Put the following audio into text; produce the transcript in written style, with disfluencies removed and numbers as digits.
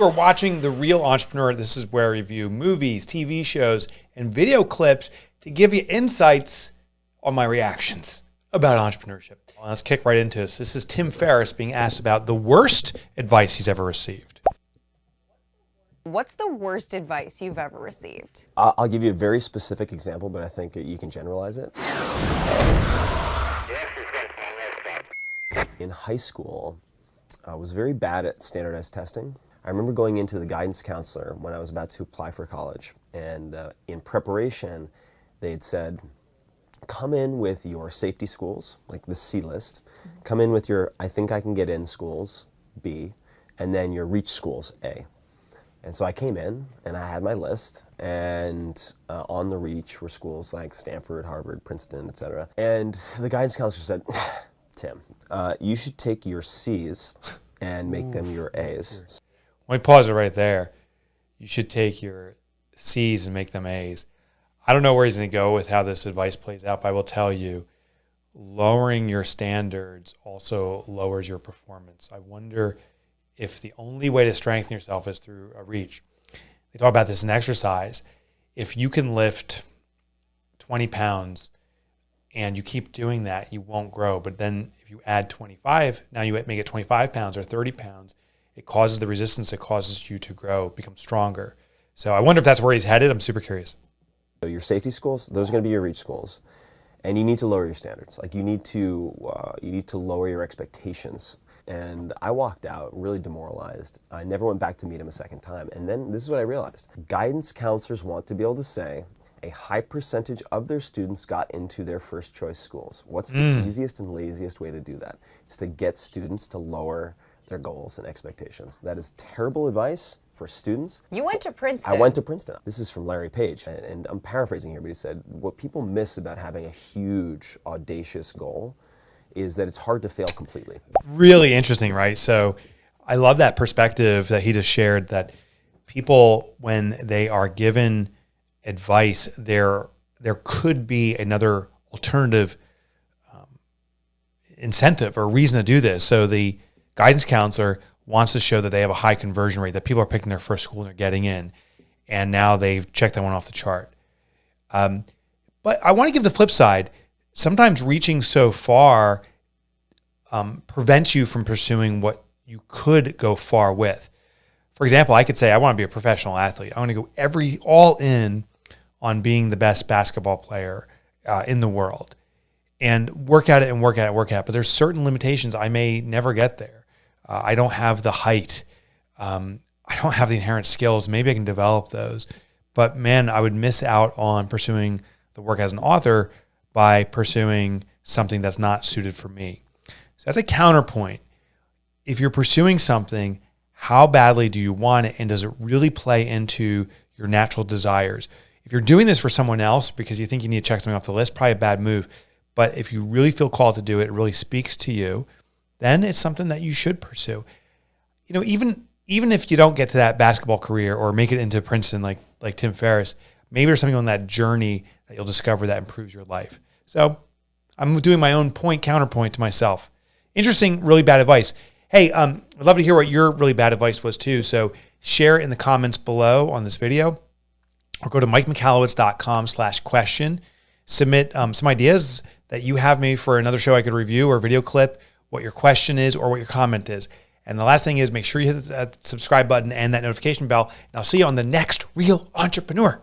You are watching The Real Entrepreneur. This is where I review movies, TV shows, and video clips to give you insights on my reactions about entrepreneurship. Well, let's kick right into this. This is Tim Ferriss being asked about the worst advice he's ever received. What's the worst advice you've ever received? I'll give you a very specific example, but I think you can generalize it. In high school, I was very bad at standardized testing. I remember going into the guidance counselor when I was about to apply for college, and in preparation, they had said, come in with your safety schools, like the C list, come in with your I think I can get in schools, B, and then your reach schools, A. And so I came in and I had my list, and on the reach were schools like Stanford, Harvard, Princeton, etc. And the guidance counselor said, Tim, you should take your C's and make them your A's. Let me pause it right there. You should take your C's and make them A's. I don't know where he's going to go with how this advice plays out, but I will tell you, lowering your standards also lowers your performance. I wonder if the only way to strengthen yourself is through a reach. They talk about this in exercise. If you can lift 20 pounds and you keep doing that, you won't grow. But then if you add 25, now you make it 25 pounds or 30 pounds, it causes the resistance, it causes you to grow, become stronger. So I wonder if that's where he's headed. I'm super curious. So your safety schools, those are going to be your reach schools. And you need to lower your standards. Like you need to lower your expectations. And I walked out really demoralized. I never went back to meet him a second time. And then this is what I realized. Guidance counselors want to be able to say a high percentage of their students got into their first choice schools. What's the easiest and laziest way to do that? It's to get students to lower their goals and expectations. That is terrible advice for students. You went to Princeton. I went to Princeton. This is from Larry Page, and I'm paraphrasing here, but he said, what people miss about having a huge, audacious goal is that it's hard to fail completely. Really interesting, right? So I love that perspective that he just shared, that people, when they are given advice, there could be another alternative incentive or reason to do this. So the guidance counselor wants to show that they have a high conversion rate, that people are picking their first school and they're getting in, and now they've checked that one off the chart. But I want to give the flip side. Sometimes reaching so far prevents you from pursuing what you could go far with. For example, I could say, I want to be a professional athlete. I want to go all in on being the best basketball player in the world, and work at it and work at it, work at it. But there's certain limitations. I may never get there. I don't have the height. I don't have the inherent skills. Maybe I can develop those. But man, I would miss out on pursuing the work as an author by pursuing something that's not suited for me. So that's a counterpoint. If you're pursuing something, how badly do you want it? And does it really play into your natural desires? If you're doing this for someone else because you think you need to check something off the list, probably a bad move. But if you really feel called to do it, it really speaks to you, then it's something that you should pursue. You know, even if you don't get to that basketball career or make it into Princeton like Tim Ferriss, maybe there's something on that journey that you'll discover that improves your life. So I'm doing my own counterpoint to myself. Interesting, really bad advice. Hey, I'd love to hear what your really bad advice was too. So share it in the comments below on this video, or go to mikemichalowicz.com/question. Submit some ideas that you have maybe for another show I could review or video clip, what your question is or what your comment is. And the last thing is, make sure you hit that subscribe button and that notification bell. And I'll see you on the next Real Entrepreneur.